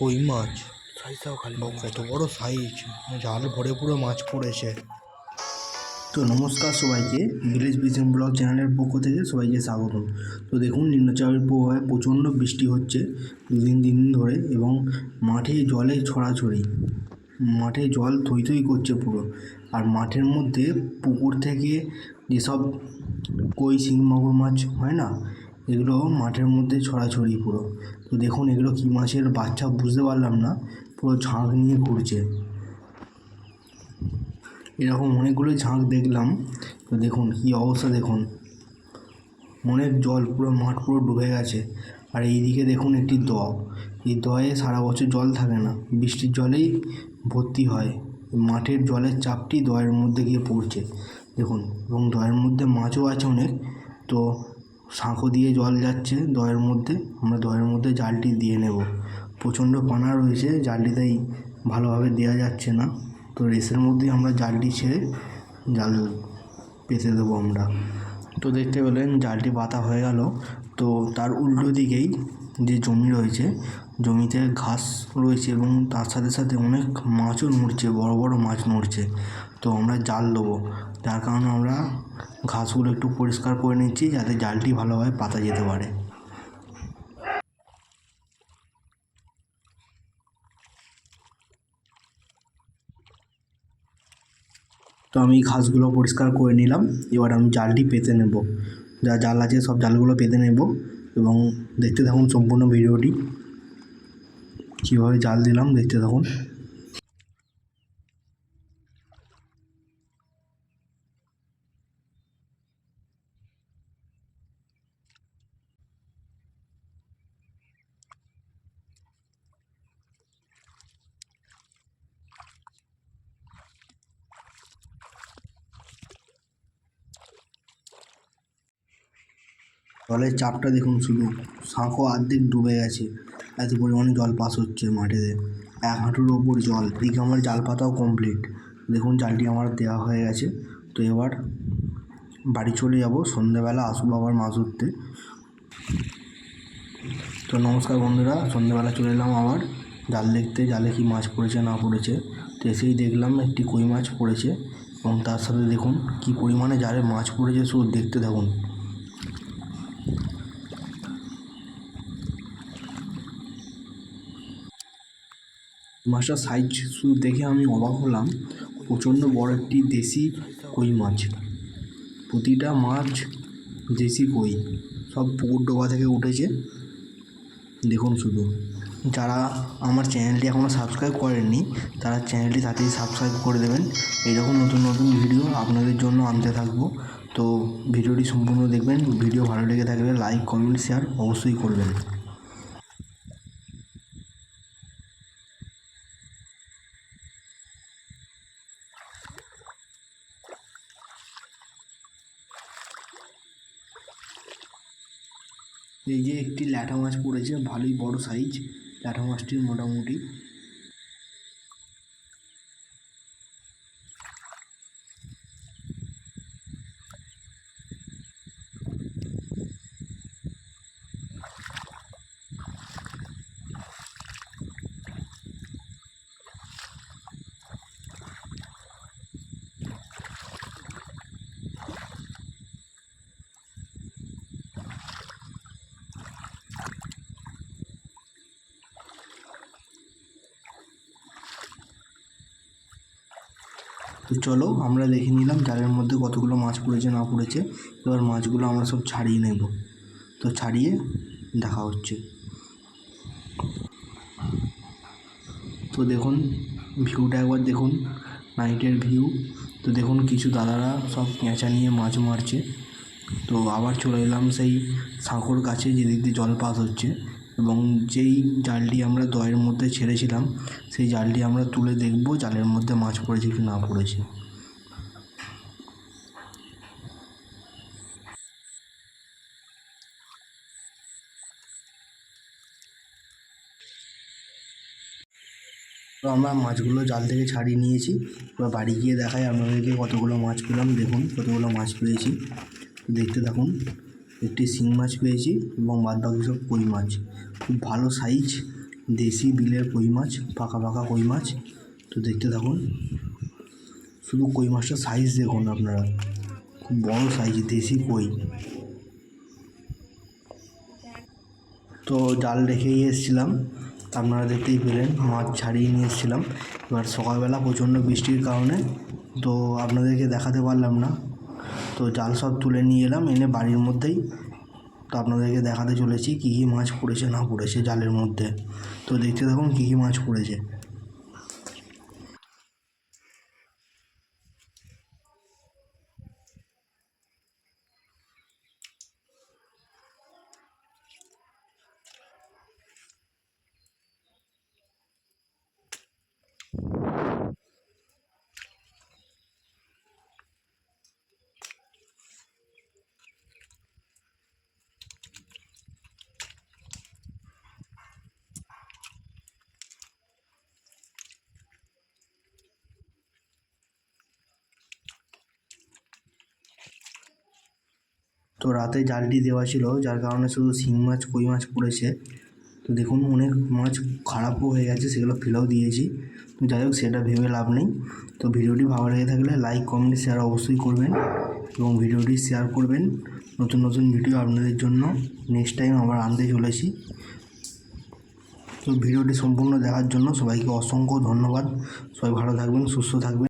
কই মাছ, সাইজটাও খালি কত বড় সাইজ, জাল ভরে পুরো মাছ পড়েছে। তো নমস্কার সবাইকে, ভিলেজ বিজন ব্লগ চ্যানেলের পক্ষ থেকে সবাইকে স্বাগতম। তো দেখুন, নিম্নচাপের প্রভাবে প্রচণ্ড বৃষ্টি হচ্ছে তিন দিন ধরে, এবং মাঠে জলে ছড়াছড়ি, মাঠে জল থই থই করছে পুরো। আর মাঠের মধ্যে পুকুর থেকে যেসব কই শিং মাগুর মাছ হয় না, এগুলো মাঠের মধ্যে ছড়াছড়ি পুরো। তো দেখুন, এগুলো কী মাছের বাচ্চা বুঝতে পারলাম না, পুরো ঝাঁক নিয়ে ঘুরছে। এরকম অনেকগুলো ঝাঁক দেখলাম। তো দেখুন কী অবস্থা, দেখুন অনেক জল, পুরো মাঠ পুরো ডুবে গেছে। আর এইদিকে দেখুন একটি এই দয়ে সারা বছর জল থাকে না, বৃষ্টির জলেই ভর্তি হয়। মাঠের জলের চাপটি দয়ের মধ্যে গিয়ে পড়ছে দেখুন, এবং দয়ের মধ্যে মাছও আছে অনেক। তো সাঁকো দিয়ে জল যাচ্ছে দয়ের মধ্যে, আমরা দয়ের মধ্যে জালটি দিয়ে নেব। প্রচণ্ড পানা রয়েছে, জালটিতেই ভালোভাবে দেওয়া যাচ্ছে না। তো রেসের মধ্যেই আমরা জালটি ছেড়ে জাল পেতে দেবো আমরা। তো দেখতে পেলেন জালটি পাতা হয়ে গেল। তো তার উল্টো দিকেই যে জমি রয়েছে, জমিতে ঘাস রয়েছে, এবং তার সাথে সাথে অনেক মাছও নড়ছে, বড় বড় মাছ নড়ছে। তো আমরা জাল দেবো, তার কারণে আমরা ঘাসগুলো একটু পরিষ্কার করে নিচ্ছি, যাতে জালটি ভালোভাবে পাতা যেতে পারে। তো আমি ঘাসগুলো পরিষ্কার করে নিলাম, এবার আমি জালটি পেতে নেব। যা জাল আছে সব জালগুলো পেতে নেব, এবং দেখতে থাকুন সম্পূর্ণ ভিডিওটি, কীভাবে জাল দিলাম দেখতে থাকুন। জলের চাপটা দেখুন, শুধু সাঁকো অর্ধেক ডুবে গেছে, এত পরিমাণে জল পাস হচ্ছে মাঠেতে, 1 হাঁটুর ওপর জল। এদিকে আমার জাল পাতাও কমপ্লিট, দেখুন জালটি আমার দেওয়া হয়ে গেছে। তো এবার বাড়ি চলে যাব, সন্ধ্যেবেলা আসবো আবার মাছ ধরতে। তো নমস্কার বন্ধুরা, সন্ধ্যেবেলা চলে এলাম আবার জাল দেখতে, জালে কি মাছ পড়েছে না পড়েছে। তো এসেই দেখলাম একটি কই মাছ পড়েছে, এবং তার সাথে দেখুন কি পরিমাণে জালে মাছ পড়েছে, শুধু দেখতে থাকুন। মাছটার সাইজ শুধু দেখে আমি অবাক হলাম, প্রচণ্ড বড় একটি দেশি কই মাছ। প্রতিটা মাছ দেশি কই, সব পুকুর ডোবা থেকে উঠেছে। দেখুন শুধু, যারা আমার চ্যানেলটি এখনও সাবস্ক্রাইব করেননি, তারা চ্যানেলটি তাড়াতাড়ি সাবস্ক্রাইব করে দেবেন। এইরকম নতুন নতুন ভিডিও আপনাদের জন্য আনতে থাকবো। তো ভিডিওটি সম্পূর্ণ দেখবেন, ভিডিও ভালো লেগে থাকলে লাইক কমেন্ট শেয়ার অবশ্যই করবেন। এই যে একটি ল্যাঠা মাছ পড়েছে, ভালোই বড় সাইজ ল্যাঠা মাছটির মোটামুটি। তো চলো আমরা দেখে নিলাম জালের মধ্যে কতগুলো মাছ পড়েছে না পড়েছে। এবার মাছগুলো আমরা সব ছাড়িয়ে নেব। তো ছাড়িয়ে দেখা হচ্ছে। তো দেখুন ভিউটা একবার দেখুন, নাইটের ভিউ। তো দেখুন কিছু দাদারা সব পেঁচা নিয়ে মাছ মারছে। তো আবার চলে এলাম সেই সাঁকোর কাছে, যেদিক দিয়ে জল পাস হচ্ছে, এবং যেই জালটি আমরা দয়ের মধ্যে ছেড়েছিলাম, সেই জালটি আমরা তুলে দেখব জালের মধ্যে মাছ পড়েছে কি না পড়েছে। তো আমরা মাছগুলো জাল থেকে ছাড়িয়ে নিয়েছি, এবার বাড়ি গিয়ে দেখাই আপনাদেরকে কতগুলো মাছ পেলাম। দেখুন কতগুলো মাছ পেয়েছি, দেখতে থাকুন। একটি শিং মাছ পেয়েছি, এবং বাদ বাকি সব কই মাছ। খুব ভালো সাইজ দেশি বিলের কই মাছ, পাকা পাকা কই মাছ। তো দেখতে থাকুন, শুধু কই মাছটার সাইজ দেখুন আপনারা, খুব বড় সাইজ দেশি কই। তো জাল রেখেই এসেছিলাম, আপনারা দেখতেই পেলেন মাছ ছাড়িয়ে নিয়ে এসেছিলাম। এবার সকালবেলা প্রচণ্ড বৃষ্টির কারণে তো আপনাদেরকে দেখাতে পারলাম না, তো জাল সব তুলে নিয়ে এলাম এনে বাড়ির মধ্যেই। তো আপনাদেরকে দেখাতে চলেছি কী কী মাছ পড়েছে না পড়েছে জালের মধ্যে। তো দেখতে থাকুন কী কী মাছ পড়েছে। তো রাতে জালটি দেওয়া ছিল, যার কারণে শুধু শিং মাছ কই মাছ পড়েছে। তো দেখুন অনেক মাছ খারাপও হয়ে গেছে, সেগুলো ফেলেও দিয়েছি। তো যাই হোক, সেটা ভেবে লাভ নেই। তো ভিডিওটি ভালো লেগে থাকলে লাইক কমেন্ট শেয়ার অবশ্যই করবেন এবং ভিডিওটি শেয়ার করবেন। নতুন নতুন ভিডিও আপনাদের জন্য নেক্সট টাইম আবার আনতে চলেছি। তো ভিডিওটি সম্পূর্ণ দেখার জন্য সবাইকে অসংখ্য ধন্যবাদ। সবাই ভালো থাকবেন, সুস্থ থাকবেন।